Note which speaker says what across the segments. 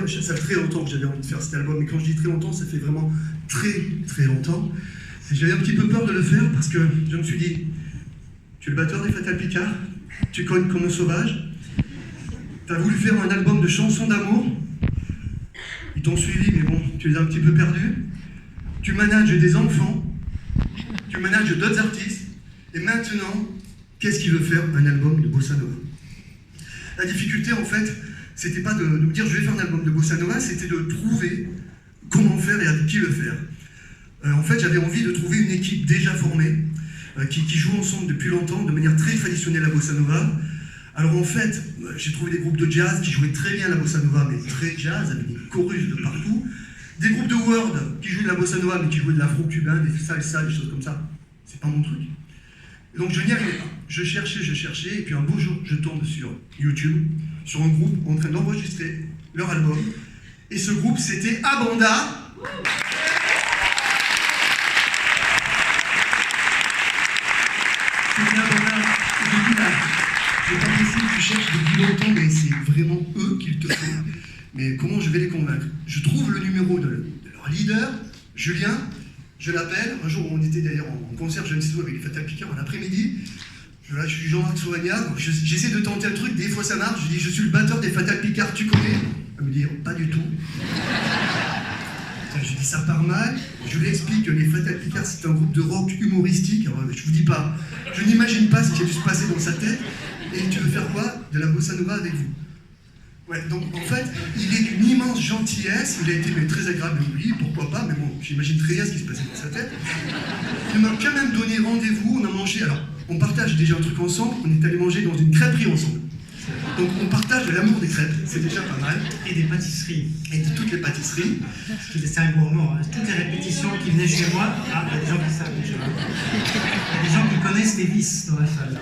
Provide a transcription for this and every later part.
Speaker 1: ça fait très longtemps que j'avais envie de faire cet album, mais quand je dis très longtemps, ça fait vraiment très très longtemps. Et j'avais un petit peu peur de le faire parce que je me suis dit, tu es le batteur des Fatal Picard, tu cognes comme un sauvage, tu as voulu faire un album de chansons d'amour, ils t'ont suivi, mais bon, tu les as un petit peu perdus, tu manages des enfants, tu manages d'autres artistes, et maintenant, qu'est-ce qu'il veut faire? Un album de Bossa Nova. La difficulté, en fait, c'était pas de me dire je vais faire un album de Bossa Nova, c'était de trouver comment faire et avec qui le faire. En fait, j'avais envie de trouver une équipe déjà formée, qui joue ensemble depuis longtemps, de manière très traditionnelle à Bossa Nova. Alors en fait, j'ai trouvé des groupes de jazz qui jouaient très bien la Bossa Nova, mais très jazz, avec des chorus de partout. Des groupes de world qui jouaient de la Bossa Nova, mais qui jouaient de l'afro-cubain, des salsa, des choses comme ça. C'est pas mon truc. Et donc je n'y arrivais pas. Je cherchais, et puis un beau jour, je tombe sur YouTube, sur un groupe en train d'enregistrer leur album. Et ce groupe, c'était Abanda. C'était Abanda. Et du coup, là, je vais pas laisser que tu cherches depuis longtemps, mais c'est vraiment eux qu'il te faut. Mais comment je vais les convaincre? Je trouve le numéro de leur leader, Julien. Je l'appelle. Un jour, on était d'ailleurs en concert Jeune Ciseau avec les Fatal Picard en après-midi. Là, je suis Jean-Marc Sauvagnat, donc j'essaie de tenter un truc, des fois ça marche, je dis je suis le batteur des Fatal Picard, tu connais? Elle me dit pas du tout. Je dis ça part mal, je lui explique que les Fatal Picard c'est un groupe de rock humoristique, alors, je vous dis pas, je n'imagine pas ce qui a dû se passer dans sa tête, et tu veux faire quoi? De la Bossa Nova avec vous. Ouais, donc en fait, il est d'une immense gentillesse, il a été très agréable avec lui, pourquoi pas, mais bon, j'imagine très bien ce qui se passait dans sa tête. Il m'a quand même donné rendez-vous, on a mangé, alors, on partage déjà un truc ensemble, on est allé manger dans une crêperie ensemble. Donc on partage l'amour des crêpes, c'est déjà pas mal.
Speaker 2: Et des pâtisseries.
Speaker 1: Et de toutes les pâtisseries.
Speaker 2: Parce qu'il était un gourmand. Hein. Toutes les répétitions qui venaient chez moi, il y a des gens qui savent déjà. Il y a des gens qui connaissent les vices dans la salle.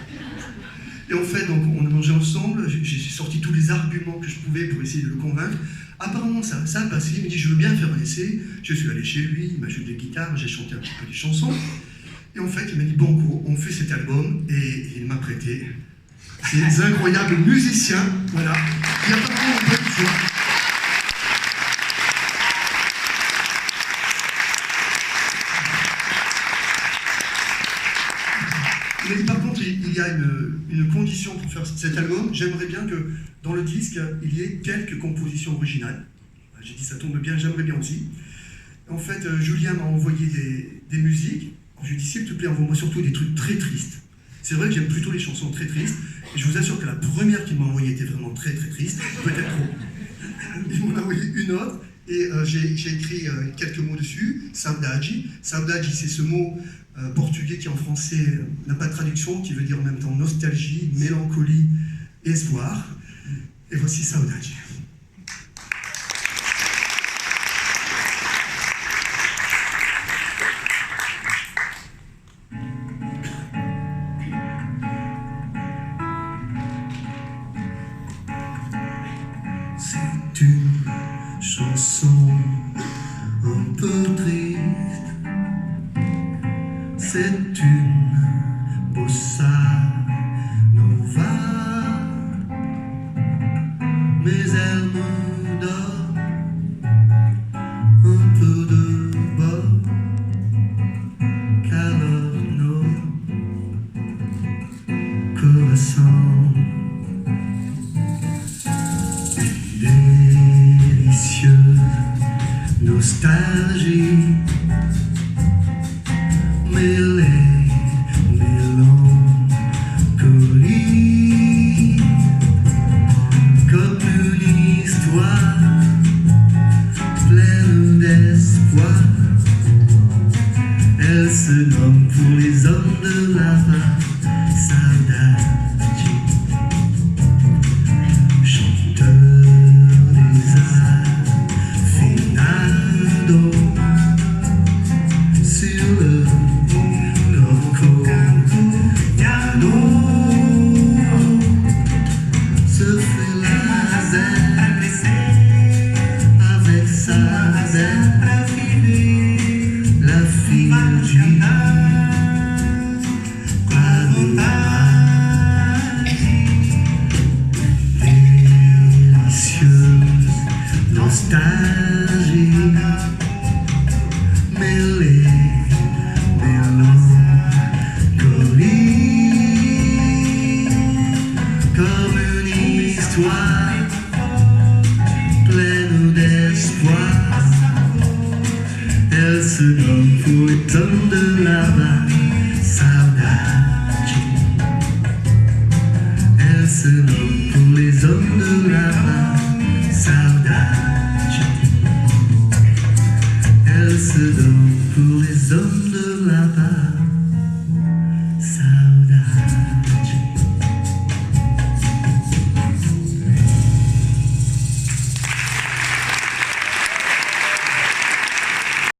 Speaker 1: Et en fait, donc, on a mangé ensemble, j'ai sorti tous les arguments que je pouvais pour essayer de le convaincre. Apparemment, ça a passé, il m'a dit je veux bien faire un essai. Je suis allé chez lui, il m'a joué des guitares, j'ai chanté un petit peu des chansons. Et en fait, il m'a dit banco, on fait cet album, et il m'a prêté ces incroyables musiciens, voilà. Il n'y a pas vraiment pas de choix. Il m'a dit par contre, il y a une condition pour faire cet album, j'aimerais bien que dans le disque, il y ait quelques compositions originales. J'ai dit ça tombe bien, j'aimerais bien aussi. En fait, Julien m'a envoyé des musiques. Je lui ai dit s'il te plaît, envoie-moi surtout des trucs très tristes. C'est vrai que j'aime plutôt les chansons très tristes, et je vous assure que la première qu'il m'a envoyée était vraiment très très triste, peut-être trop. Il m'en a envoyé une autre, et j'ai écrit quelques mots dessus, saudade. Saudade, c'est ce mot portugais qui en français n'a pas de traduction, qui veut dire en même temps nostalgie, mélancolie, espoir. Et voici saudade. C'est une chanson un peu triste, c'est une bossa nova, mais elle me donne un peu de bon calorno coração. Délicieuse nostalgie, mêlée mélancolie, comme une histoire pleine d'espoir. Elle se nomme pour les hommes de la fin saudade. Se fait laser nostalgie, mêlée, mélancolie, comme une histoire pleine d'espoir. Elle se donne pour éteindre de la bas.